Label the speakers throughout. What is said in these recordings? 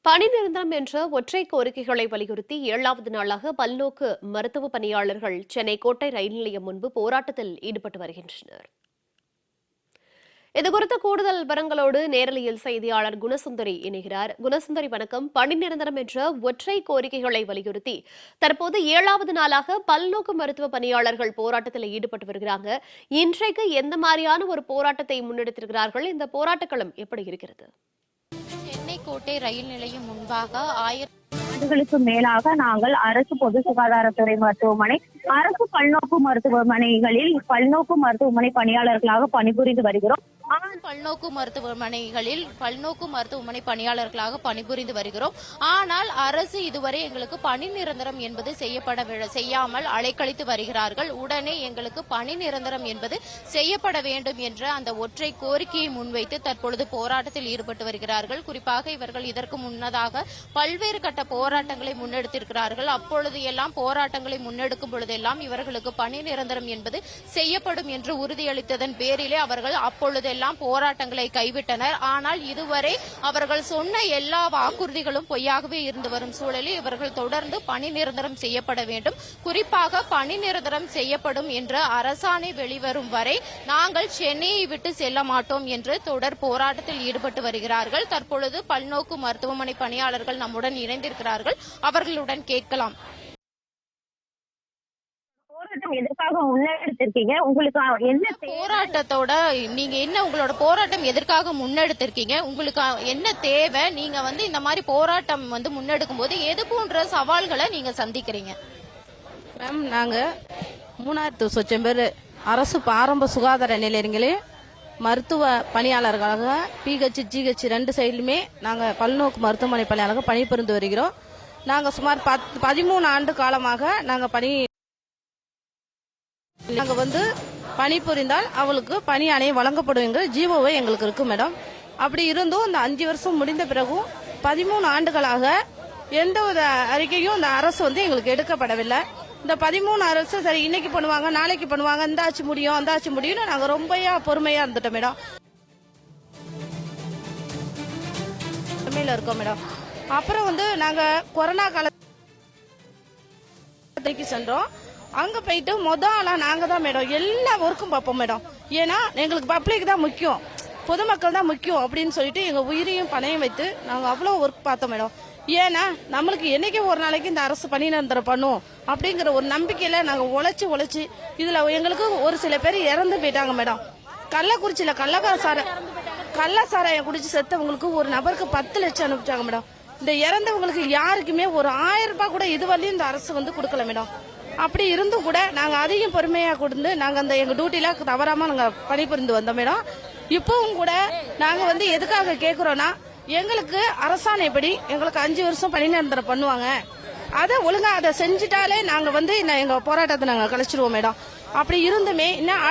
Speaker 1: பணி நிரந்தரம் என்ற ஒற்றை கோரிக்கைகளை வலியுறுத்தி 7வது நாளாக பல்நோக்கு மருத்துவ பணியாளர்கள் சென்னை கோட்டை ரயில் நிலையம் முன்பு போராட்டத்தில் ஈடுபட்டு வருகின்றனர். இதுகுறித்த கூடுதல் விவரங்களோடு நேரலையில் செய்தியாளர் குணசுந்தரி இணைகிறார். குணசுந்தரி, வணக்கம். பணி நிரந்தரம் என்ற ஒற்றை கோரிக்கைகளை வலியுறுத்தி தற்போது 7வது நாளாக பல்நோக்கு மருத்துவ பணியாளர்கள் போராட்டத்தில் ஈடுபட்டு வருகிறாங்க. இன்றைக்கு எந்த மாதிரியான ஒரு போராட்டத்தை முன்னெடுத்திருக்கிறார்கள்? இந்த போராட்டக்களம் எப்படி இருக்கிறது?
Speaker 2: சென்னை கோட்டை ரயில் நிலையம் முன்பாக
Speaker 3: ஆண்டுகளுக்கு மேலாக நாங்கள் அரசு பொது சுகாதாரத்துறை மருத்துவமனை, அரசு பல்நோக்கு மருத்துவமனைகளில் பல்நோக்கு மருத்துவமனை பணியாளர்களாக பணிபுரிந்து வருகிறோம்.
Speaker 2: பல்நோக்கு மருத்துவமனை பணியாளர்களாக பணிபுரிந்து வருகிறோம். ஆனால் அரசு இதுவரை எங்களுக்கு பணி நிரந்தரம் என்பது செய்யாமல் அலைக்கழித்து வருகிறார்கள். உடனே எங்களுக்கு பணி நிரந்தரம் என்பது செய்யப்பட வேண்டும் என்ற அந்த ஒற்றை கோரிக்கையை முன்வைத்து தற்பொழுது போராட்டத்தில் ஈடுபட்டு வருகிறார்கள். குறிப்பாக இவர்கள் இதற்கு முன்னதாக பல்வேறு கட்ட போராட்டங்களை முன்னெடுத்திருக்கிறார்கள். அப்பொழுது எல்லாம் போராட்டங்களை முன்னெடுக்கும் பொழுதெல்லாம் இவர்களுக்கு பணி நிரந்தரம் என்பது செய்யப்படும் என்று உறுதியளித்ததன் பேரிலே அவர்கள் அப்பொழுதெல்லாம் போராட்டங்களை கைவிட்டனர். ஆனால் இதுவரை அவர்கள் சொன்ன எல்லா வாக்குறுதிகளும் பொய்யாகவே இருந்து வரும் சூழலில் இவர்கள் தொடர்ந்து பணி நிரந்தரம் செய்யப்பட வேண்டும், குறிப்பாக பணி நிரந்தரம் செய்யப்படும் என்ற அரசாணை வெளிவரும் வரை நாங்கள் சென்னையை விட்டு செல்ல மாட்டோம் என்று தொடர் போராட்டத்தில் ஈடுபட்டு வருகிறார்கள். தற்பொழுது பல்நோக்கு மருத்துவமனை பணியாளர்கள் நம்முடன் இணைந்திருக்கிறார்கள். அவர்களுடன் கேட்கலாம்.
Speaker 3: எதற்காக முன்னெடுத்திருக்கீங்க? உங்களுக்கு என்ன
Speaker 2: போராட்டத்தோட நீங்க உங்களோட போராட்டம் எதற்காக முன்னெடுத்திருக்கீங்க? உங்களுக்கு என்ன தேவை? நீங்க இந்த மாதிரி போராட்டம் முன்னெடுக்கும் போது எது போன்ற சவால்களை நீங்க சந்திக்கிறீங்க?
Speaker 4: மேம், நாங்க 3000 சொச்சம் பேர் அரசு ஆரம்ப சுகாதார நிலையங்களே மருத்துவ பணியாளர்களாக பிஹெச் ஜிஹெச் 2 சைடுலுமே நாங்கள் பல்நோக்கு மருத்துவமனை பணியாளர்கள் பணிபுரிந்து வருகிறோம். நாங்கள் சுமார் 13 ஆண்டு காலமாக நாங்கள் பணிபுரிந்தால் அவளுக்கு பணி ஆணையம் வழங்கப்படும் என்கிற ஜீவோவை எங்களுக்கு இருக்கு மேடம். அப்படி இருந்தும் இந்த 5 வருஷம் முடிந்த பிறகும் 13 ஆண்டுகளாக எந்த ஒரு அறிக்கையும் இந்த அரசு எங்களுக்கு எடுக்கப்படவில்லை. இந்த 13 அரசு சரி இன்னைக்கு பண்ணுவாங்க, நாளைக்கு பண்ணுவாங்க, இந்த ஆட்சி முடியும் அந்த ஆட்சி முடியும்னு நாங்க ரொம்ப பொறுமையா இருந்துட்டோம் மேடம். இருக்கோம் மேடம். அப்புறம் நாங்க கொரோனா காலத்துக்கு சென்றோம். அங்க போயிட்டு ஆளா நாங்க தான் மேடம் எல்லா ஒர்க்கும் பார்ப்போம் மேடம். ஏன்னா எங்களுக்கு பப்ளிக் தான் முக்கியம், பொதுமக்கள் தான் முக்கியம் அப்படின்னு சொல்லிட்டு எங்க உயிரையும் பணையும் வைத்து நாங்க அவ்வளவு ஒர்க் பார்த்தோம் மேடம். ஏன்னா நம்மளுக்கு என்னைக்கு ஒரு நாளைக்கு இந்த அரசு பணி நிரந்தரம் பண்ணும் அப்படிங்கிற ஒரு நம்பிக்கையில நாங்க உழைச்சு இதுல எங்களுக்கு ஒரு சில பேர் இறந்து போயிட்டாங்க மேடம். கள்ளக்குறிச்சியில கள்ள சாராயம் குடிச்சு செத்தவங்களுக்கு ஒரு நபருக்கு 10 லட்சம் அனுப்பிச்சாங்க மேடம். இந்த இறந்தவங்களுக்கு யாருக்குமே ஒரு 1000 ரூபாய் கூட இதுவரையும் இந்த அரசு கொடுக்கல மேடம். அப்படி இருந்தும் கூட நாங்க அதிகம் பொறுமையா கொடுத்து நாங்க எங்க டியூட்டில தவறாம நாங்க பணிபுரிந்து வந்தோம் மேடம். இப்பவும் கூட நாங்க எதுக்காக கேக்குறோம்னா, எங்களுக்கு அரசாணைப்படி எங்களுக்கு 5 வருஷம் பணி நிரந்தரம் பண்ணுவாங்க, அதை ஒழுங்கா அதை செஞ்சுட்டாலே நாங்க எங்க போராட்டத்தை நாங்க கழிச்சிருவோம் மேடம். அப்படி இருந்துமே இன்னும்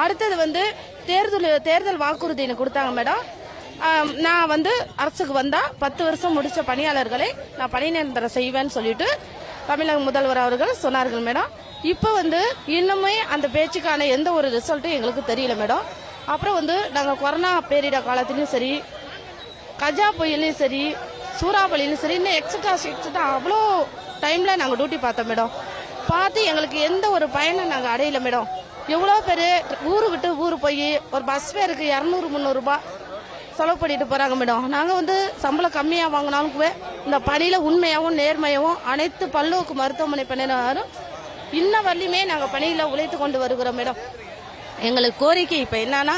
Speaker 4: அடுத்தது தேர்தல் வாக்குறுதி கொடுத்தாங்க மேடம். நான் அரசுக்கு வந்தா 10 வருஷம் முடிச்ச பணியாளர்களை நான் பணி நிரந்தரம் செய்வேன்னு சொல்லிட்டு தமிழக முதல்வர் அவர்கள் சொன்னார்கள் மேடம். இப்போ இன்னுமே அந்த பேச்சுக்கான எந்த ஒரு ரிசல்ட்டும் எங்களுக்கு தெரியல மேடம். அப்புறம் நாங்கள் கொரோனா பேரிட காலத்திலையும் சரி, கஜா புயலையும் சரி, சூறாவளியிலும் சரி, இன்னும் எக்ஸட்ரா அவ்வளோ டைம்ல நாங்கள் டியூட்டி பார்த்தோம் மேடம். பார்த்து எங்களுக்கு எந்த ஒரு பயனும் நாங்கள் அடையல மேடம். எவ்வளோ பேர் ஊரு விட்டு ஊரு போய் ஒரு பஸ் பேருக்கு 200-300 ரூபாய் செலவு பண்ணிட்டு போறாங்க மேடம். நாங்க சம்பளம் கம்மியா வாங்கினாலும் இந்த பணியில உண்மையாகவும் நேர்மையாகவும் அனைத்து பல்நோக்கு மருத்துவமனை பணியாளரும் இன்ன வரலையுமே நாங்க பணியில உழைத்து கொண்டு வருகிறோம் மேடம். எங்களுக்கு கோரிக்கை இப்ப என்னன்னா,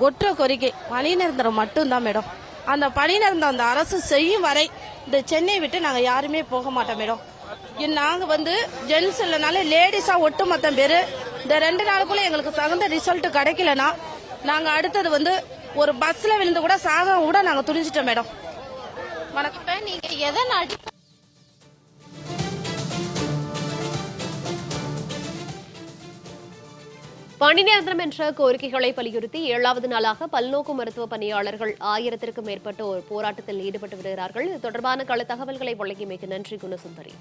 Speaker 4: ஒற்றை கோரிக்கை பணி நிரந்தரம் மட்டும்தான் மேடம். அந்த பணி நிரந்தரம் அந்த அரசு செய்யும் வரை இந்த சென்னை விட்டு நாங்க யாருமே போக மாட்டோம் மேடம். நாங்க ஜென்ஸ் இல்லைனால லேடிஸா ஒட்டுமொத்த பேரு இந்த 2 நாளுக்குள்ள எங்களுக்கு தகுந்த ரிசல்ட் கிடைக்கலன்னா நாங்க அடுத்தது ஒரு பஸ்ல விழுந்து கூட சாக கூட நாங்க துணிஞ்சிட்டோம் மேடம்.
Speaker 2: வணக்கம். நீங்க எதன்
Speaker 1: பணி நிரந்தரம் என்ற கோரிக்கைகளை வலியுறுத்தி 7வது நாளாக பல்நோக்கு மருத்துவ பணியாளர்கள் 1000க்கும் மேற்பட்டோர் போராட்டத்தில் ஈடுபட்டு வருகிறார்கள். இது தொடர்பான கள தகவல்களை வழங்கியமைக்கு நன்றி குணசுந்தரி.